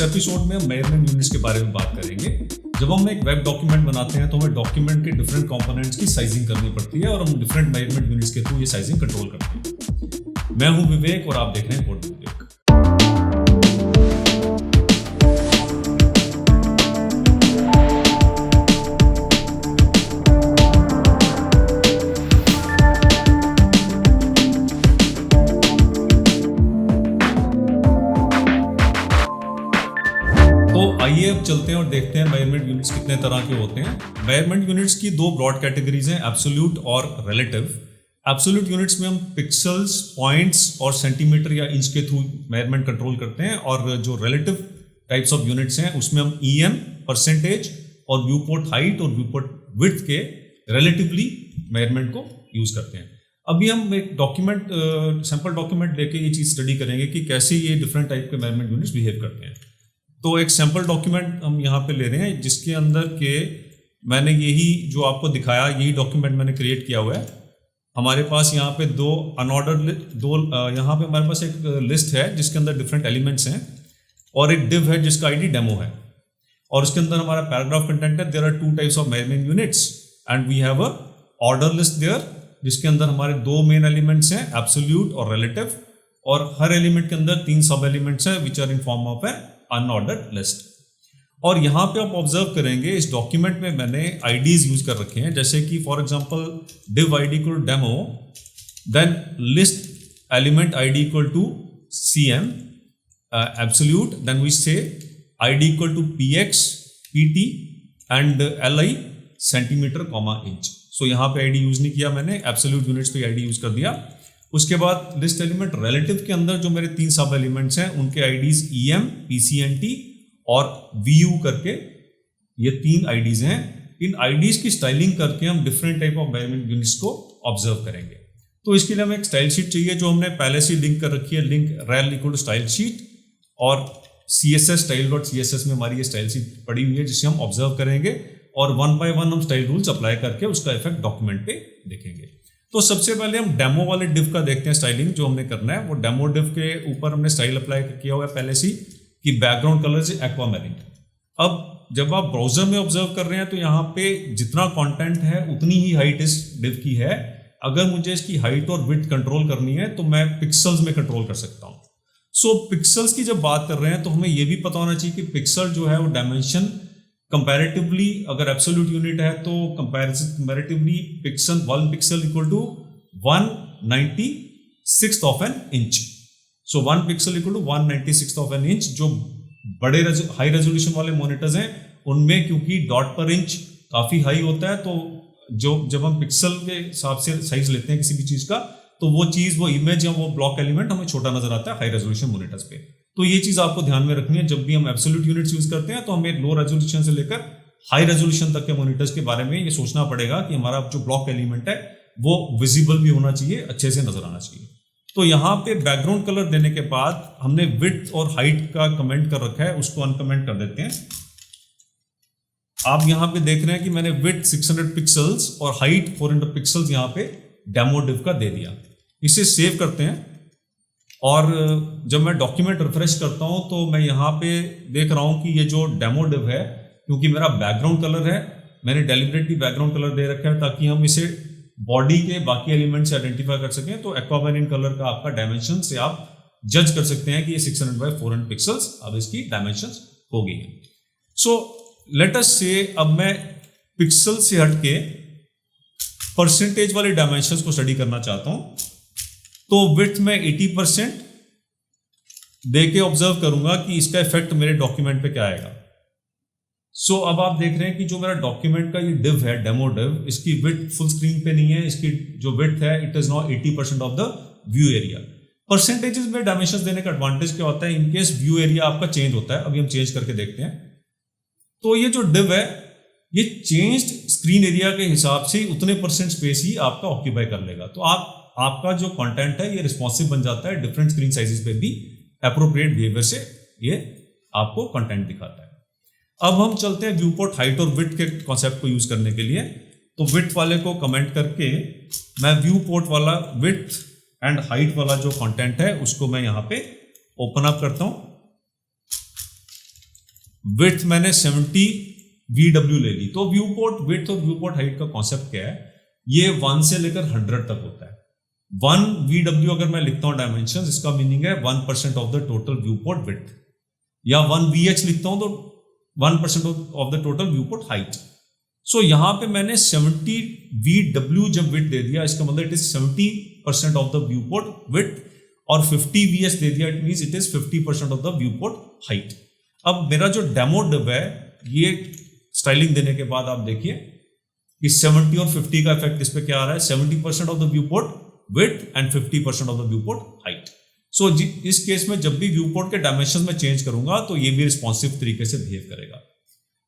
इस एपिसोड में हम मेजरमेंट यूनिट्स के बारे में बात करेंगे। जब हम एक वेब डॉक्यूमेंट बनाते हैं तो हमें डॉक्यूमेंट के डिफरेंट कंपोनेंट्स की साइजिंग करनी पड़ती है और हम डिफरेंट मेजरमेंट यूनिट्स के थ्रू ये साइजिंग कंट्रोल करते हैं। मैं हूं विवेक और आप देख रहे हैं कोड विवेक। आइए अब चलते हैं और देखते हैं मेजरमेंट यूनिट्स कितने तरह के होते हैं। मेजरमेंट यूनिट्स की दो ब्रॉड कैटेगरीज हैं, एब्सोल्यूट और रिलेटिव। एब्सोल्यूट यूनिट्स में हम पिक्सल्स, पॉइंट्स और सेंटीमीटर या इंच के थ्रू मेजरमेंट कंट्रोल करते हैं, और जो रिलेटिव टाइप्स ऑफ यूनिट्स हैं उसमें हम EM, परसेंटेज और व्यू पोर्ट हाइट और व्यू पोर्ट विड्थ के रिलेटिवली मेजरमेंट को यूज करते हैं। अभी हम एक डॉक्यूमेंट, सैंपल डॉक्यूमेंट लेके ये चीज स्टडी करेंगे कि कैसे ये डिफरेंट टाइप के मेजरमेंट यूनिट्स बिहेव करते हैं। तो एक सैंपल डॉक्यूमेंट हम यहाँ पे ले रहे हैं जिसके अंदर के मैंने यही जो आपको दिखाया, यही डॉक्यूमेंट मैंने क्रिएट किया हुआ है। हमारे पास यहाँ पे यहाँ पे हमारे पास एक लिस्ट है जिसके अंदर डिफरेंट एलिमेंट्स हैं और एक डिव है जिसका ID डेमो है, और उसके अंदर हमारा पैराग्राफ कंटेंट है। There are 2 types of measurement units and we have a order list there, जिसके अंदर हमारे 2 मेन एलिमेंट्स हैं, एब्सोल्यूट और रिलेटिव, और हर एलिमेंट के अंदर 3 सब एलिमेंट्स हैं which are in form of a unordered list. और यहाँ पे आप ऑब्जर्व करेंगे इस डॉक्यूमेंट में मैंने IDs यूज कर रखे हैं, जैसे कि for example div ID equal demo, then list element ID equal to CM absolute, then we say ID equal to PX PT and LI centimetre comma inch. So यहाँ पे ID use नहीं किया मैंने, एब्सोल्यूट यूनिट्स पे ID use कर दिया। उसके बाद लिस्ट एलिमेंट रिलेटिव के अंदर जो मेरे 3 सब एलिमेंट्स हैं उनके IDs EM, PCNT और VU करके ये 3 IDs हैं। इन IDs की स्टाइलिंग करके हम different type of measurement units को ऑब्जर्व करेंगे। तो इसके लिए हमें एक स्टाइल शीट चाहिए जो हमने पहले से लिंक कर रखी है, link rel equal to style sheet, और CSS style.css में हमारी ये स्टाइल शीट पड़ी हुई है जिसे हम ऑब्जर्व करेंगे, और 1 by 1 हम स्टाइल रूल्स अप्लाई करके उसका इफेक्ट डॉक्यूमेंट पे देखेंगे। तो सबसे पहले हम डेमो वाले डिव का देखते हैं स्टाइलिंग जो हमने करना है। वो डेमो डिव के ऊपर हमने स्टाइल अप्लाई किया हुआ है पहले से कि बैकग्राउंड कलर से एक्वामेरिन। अब जब आप ब्राउजर में ऑब्जर्व कर रहे हैं तो यहाँ पे जितना कंटेंट है उतनी ही हाइट इस डिव की है। अगर मुझे इसकी हाइट और विड्थ कंट्रोल करनी है तो मैं पिक्सल्स में कंट्रोल कर सकता हूँ। सो पिक्सल्स की जब बात कर रहे हैं तो हमें ये भी पता होना चाहिए कि पिक्सल जो है वो डायमेंशन कंपैरेटिवली, अगर एब्सोल्यूट यूनिट है तो comparatively pixel 1 pixel equal to 1/96 of an inch. So 1 pixel equal to 1/96 of an inch. जो बड़े हाई रेजोल्यूशन वाले मॉनिटर्स हैं उनमें क्योंकि डॉट पर इंच काफी हाई होता है, तो जब हम पिक्सल के हिसाब से साइज लेते हैं किसी भी चीज का, तो वो इमेज या वो ब्लॉक एलिमेंट हमें छोटा नजर आता है हाई रेजोल्यूशन मॉनिटर्स पे। तो ये चीज आपको ध्यान में रखनी है। जब भी हम एब्सोल्यूट यूनिट्स यूज करते हैं तो हमें लो रेजोल्यूशन से लेकर हाई रेजोल्यूशन तक के मॉनिटर्स के बारे में ये सोचना पड़ेगा कि हमारा जो ब्लॉक एलिमेंट है वो विजिबल भी होना चाहिए, अच्छे से नजर आना चाहिए। तो यहाँ पे बैकग्राउंड कलर देने के बाद हमने विड्थ और हाइट का कमेंट कर रखा है, उसको अनकमेंट कर देते हैं। आप यहाँ पे देख रहे हैं कि मैंने विड्थ 600 पिक्सल्स और हाइट 400 पिक्सल्स यहाँ पे डेमो डिव का दे दिया। इसे सेव करते हैं, और जब मैं डॉक्यूमेंट रिफ्रेश करता हूं तो मैं यहाँ पे देख रहा हूं कि ये जो डेमो डिव है, क्योंकि मेरा बैकग्राउंड कलर है, मैंने डेलिबरेटली बैकग्राउंड कलर दे रखा है ताकि हम इसे बॉडी के बाकी एलिमेंट से आइडेंटिफाई कर सकें। तो एक्वामेरिन कलर का आपका डायमेंशन से आप जज कर सकते हैं कि ये 600 बाय 400 पिक्सल्स अब इसकी डायमेंशन हो गई है। सो लेट अस से अब मैं पिक्सल से हटके परसेंटेज वाले डायमेंशन को स्टडी करना चाहता हूं। तो विड्थ में 80% देके ऑब्जर्व करूंगा कि इसका इफेक्ट मेरे डॉक्यूमेंट पे क्या आएगा। सो अब आप देख रहे हैं कि जो मेरा डॉक्यूमेंट का ये डिव है, डेमो डिव, इसकी विड्थ फुल स्क्रीन पे नहीं है। इसकी जो विड्थ है it is now 80% of the view area. Percentages में डायमेंशंस देने का एडवांटेज क्या होता है, इनकेस व्यू एरिया आपका चेंज होता है। अभी हम चेंज करके देखते हैं। तो ये जो डिव है ये चेंज्ड स्क्रीन एरिया के हिसाब से उतने परसेंट स्पेस ही आपका ऑक्यूपाई कर लेगा। तो आपका जो कंटेंट है ये रिस्पॉन्सिव बन जाता है, डिफरेंट स्क्रीन साइजेस पे भी एप्रोप्रिएट बिहेवियर से ये आपको कंटेंट दिखाता है। अब हम चलते हैं व्यू पोर्ट हाइट और विड्थ के कॉन्सेप्ट को यूज करने के लिए। तो विड्थ वाले को कमेंट करके मैं व्यू पोर्ट वाला विड्थ एंड हाइट वाला जो कंटेंट है उसको मैं यहाँ पे ओपन अप करता हूँ। विड्थ मैंने 70 VW ले ली। तो व्यू पोर्ट विड्थ और व्यू पोर्ट हाइट का कॉन्सेप्ट क्या है, ये 1 से लेकर 100 तक होता है। 1 VW अगर मैं लिखता हूं डायमेंशन, इसका मीनिंग है 1% of the total view port width, या 1 VH लिखता हूं तो 1% of the total view port height. So यहां पे मैंने 70 VW जब विड्थ दे दिया, इसका मतलब it is 70% of the view port width, और 50 VH दे दिया, it means it is 50% of the view port height. अब मेरा जो डेमो डिव है, ये स्टाइलिंग देने के बाद आप देखिए कि 70 और 50 का इफेक्ट इस पे क्या आ रहा है, 70% of the view port width and 50% of the view port height. So इस केस में जब भी व्यू पोर्ट के डायमेंशन में चेंज करूंगा तो ये भी रिस्पॉन्सिव तरीके से बिहेव करेगा।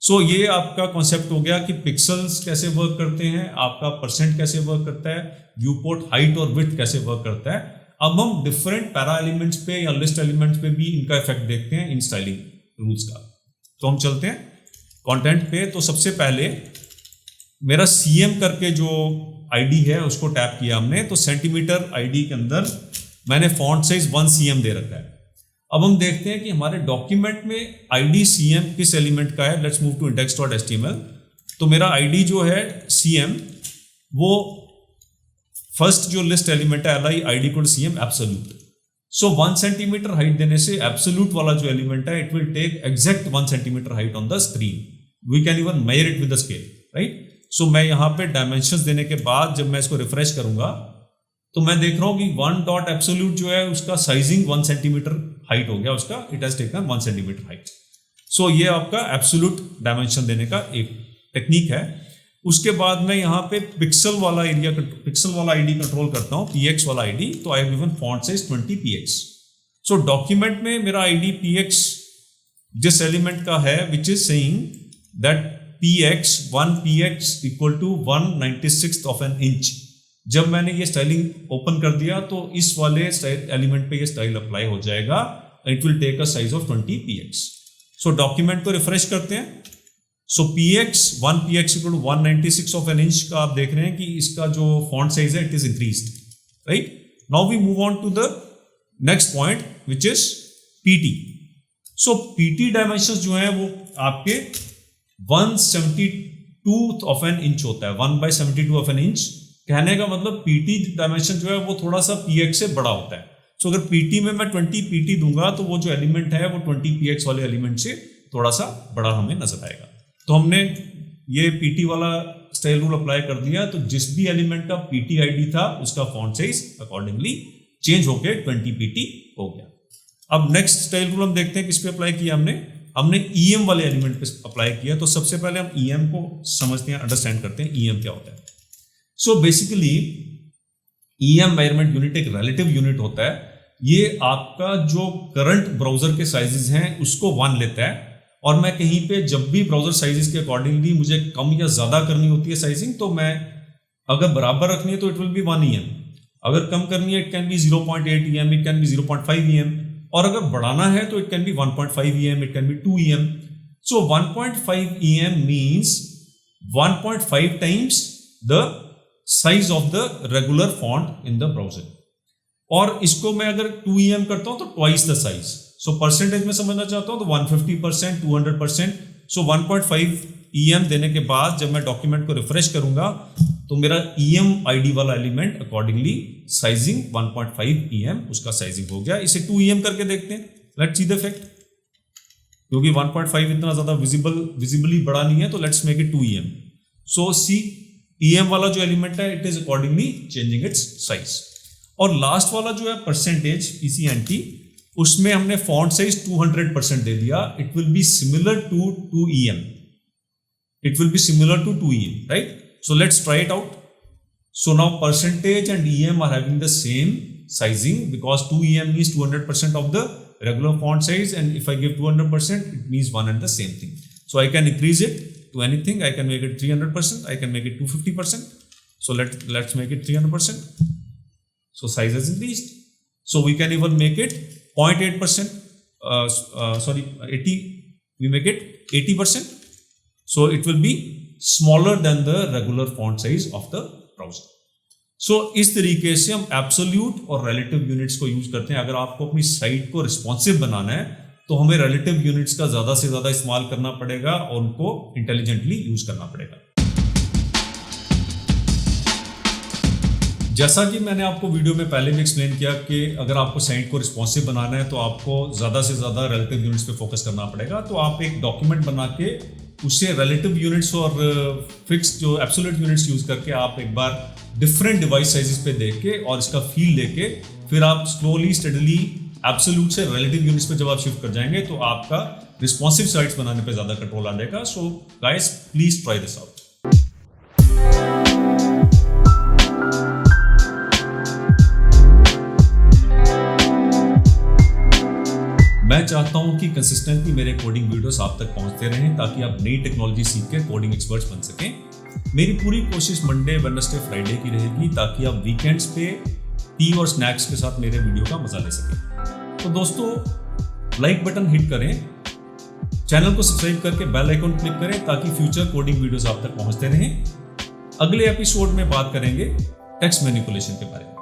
सो ये आपका कॉन्सेप्ट हो गया कि पिक्सल्स कैसे वर्क करते हैं, आपका परसेंट कैसे वर्क करता है, व्यू पोर्ट हाइट और विड्थ कैसे वर्क करता है। अब हम डिफरेंट पैरा एलिमेंट्स पे या लिस्ट एलिमेंट्स पे भी इनका इफेक्ट देखते हैं इन स्टाइलिंग रूल्स का। तो हम चलते हैं कंटेंट पे। तो सबसे पहले मेरा CM करके जो आईडी है उसको टैप किया हमने, तो सेंटीमीटर आईडी के अंदर मैंने फॉन्ट साइज 1 CM दे रखा है। अब हम देखते हैं कि हमारे डॉक्यूमेंट में आईडी CM किस एलिमेंट का है। Let's move to index.html। तो मेरा आईडी जो है CM, वो फर्स्ट जो लिस्ट एलिमेंट है li id को CM absolute. So 1 centimetre height देने से एब्सोल्यूट वाला जो एलिमेंट है it will take exact 1 centimetre height on the screen. We can even measure it with the scale, right. So मैं यहाँ पे डायमेंशंस देने के बाद जब मैं इसको रिफ्रेश करूंगा तो मैं देख रहा हूं कि 1 डॉट एब्सोल्यूट जो है उसका साइजिंग 1 सेंटीमीटर हाइट हो गया, उसका it has taken 1 centimetre height. So ये आपका एब्सोल्यूट डायमेंशन देने का एक टेक्निक है। उसके बाद मैं यहाँ पे पिक्सल वाला आईडी कंट्रोल करता हूँ, px वाला आईडी। तो I have given font size 20 px। So document में मेरा आईडी px जिस एलिमेंट का है which is saying that px 1 px equal to 1/96 of an inch. जब मैंने ये स्टाइलिंग ओपन कर दिया तो इस वाले एलिमेंट पे ये स्टाइल अप्लाई हो जाएगा, it will take a size of 20 px। So document को रिफ्रेश करते हैं। So px 1 px equal to 1/96 of an inch का आप देख रहे हैं कि इसका जो फॉन्ट साइज है it is increased, right. Now we move on to the next point which is pt। So pt dimensions जो है वो आपके 1/72 ऑफ एन इंच होता है, 1/72 ऑफ एन इंच। कहने का मतलब pt डायमेंशन जो है वो थोड़ा सा px से बड़ा होता है। सो अगर pt में मैं 20 pt दूंगा तो वो जो एलिमेंट है वो 20 px वाले एलिमेंट से थोड़ा सा बड़ा हमें नजर आएगा। तो हमने ये pt वाला स्टाइल रूल अप्लाई कर दिया, तो जिस भी एलिमेंट का pt आईडी था उसका फॉन्ट साइज अकॉर्डिंगली चेंज होके 20 pt हो गया। अब नेक्स्ट स्टाइल रूल हम देखते हैं किस पे अप्लाई किया हमने em वाले एलिमेंट पे अप्लाई किया। तो सबसे पहले हम em को समझते हैं, अंडरस्टैंड करते हैं em क्या होता है। So basically em measurement unit एक रिलेटिव यूनिट होता है। ये आपका जो करंट ब्राउजर के साइजेस हैं उसको 1 लेता है, और मैं कहीं पे जब भी ब्राउजर साइजेस के अकॉर्डिंगली मुझे कम या ज्यादा करनी होती है साइजिंग, तो मैं अगर बराबर रखनी है तो इट विल बी 1 em, अगर कम करनी है it can be 0.8 em, it can be 0.5 em, और अगर बढ़ाना है तो it can be 1.5 em, it can be 2 em। So 1.5 em means 1.5 times the size of the regular font in the browser, और इसको मैं अगर 2 em करता हूं तो twice the size. So percentage में समझना चाहता हूं तो 150%, 200%। सो 1.5 em देने के बाद जब मैं डॉक्यूमेंट को रिफ्रेश करूंगा तो मेरा em आईडी वाला एलिमेंट अकॉर्डिंगली साइजिंग 1.5 em उसका साइजिंग हो गया। इसे 2 em करके देखते हैं, लेट्स सी द इफेक्ट। क्योंकि 1.5 इतना ज्यादा विजिबली बड़ा नहीं है, तो let's make it 2 em। So see em वाला जो एलिमेंट है it is accordingly changing its size. और लास्ट वाला जो है परसेंटेज PCNT, उसमें हमने फॉन्ट साइज 200% दे दिया। It will be similar to 2 em, it will be similar to 2 em, right. So let's try it out. So now percentage and em are having the same sizing because 2 em means 200% of the regular font size, and if I give 200% it means one and the same thing. So I can increase it to anything. I can make it 300%, I can make it 250%. So let's make it 300%. So size has increased. So we can even make it 0.8%. 80. We make it 80%. So it will be smaller than the regular font size of the browser. So इस तरीके से हम absolute और relative units को use करते हैं। अगर आपको अपनी साइट को रिस्पॉन्सिव बनाना है तो हमें रिलेटिव यूनिट्स का ज़्यादा से ज़्यादा इस्तेमाल करना पड़ेगा और उनको इंटेलिजेंटली यूज करना पड़ेगा। जैसा कि मैंने आपको वीडियो में पहले भी एक्सप्लेन किया कि अगर आपको साइट को रिस्पॉन्सिव बनाना है तो आपको ज़्यादा से ज़्यादा रिलेटिव यूनिट्स पे फोकस करना पड़ेगा। तो आप एक डॉक्यूमेंट बना के उससे रिलेटिव यूनिट्स और फिक्स जो एब्सोल्यूट यूनिट्स यूज़ करके आप एक बार डिफरेंट डिवाइस साइजेस पे देख के और इसका फील लेके फिर आप स्लोली स्टडीली एब्सोल्यूट से रिलेटिव यूनिट्स पे जब आप शिफ्ट कर जाएंगे तो आपका रिस्पॉन्सिव साइट्स बनाने पे ज़्यादा कंट्रोल आ जाएगा। So guys please try this out. मैं चाहता हूं कि कंसिस्टेंटली मेरे कोडिंग वीडियोस आप तक पहुंचते रहें ताकि आप नई टेक्नोलॉजी सीख के कोडिंग एक्सपर्ट्स बन सकें। मेरी पूरी कोशिश मंडे, वेडनेसडे, फ्राइडे की रहेगी ताकि आप वीकेंड्स पे टी और स्नैक्स के साथ मेरे वीडियो का मजा ले सकें। तो दोस्तों लाइक बटन हिट करें, चैनल को सब्सक्राइब करके बेल आइकन क्लिक करें ताकि फ्यूचर कोडिंग वीडियोस आप तक पहुंचते रहें। अगले एपिसोड में बात करेंगे टेक्स्ट मैनिपुलेशन के बारे में।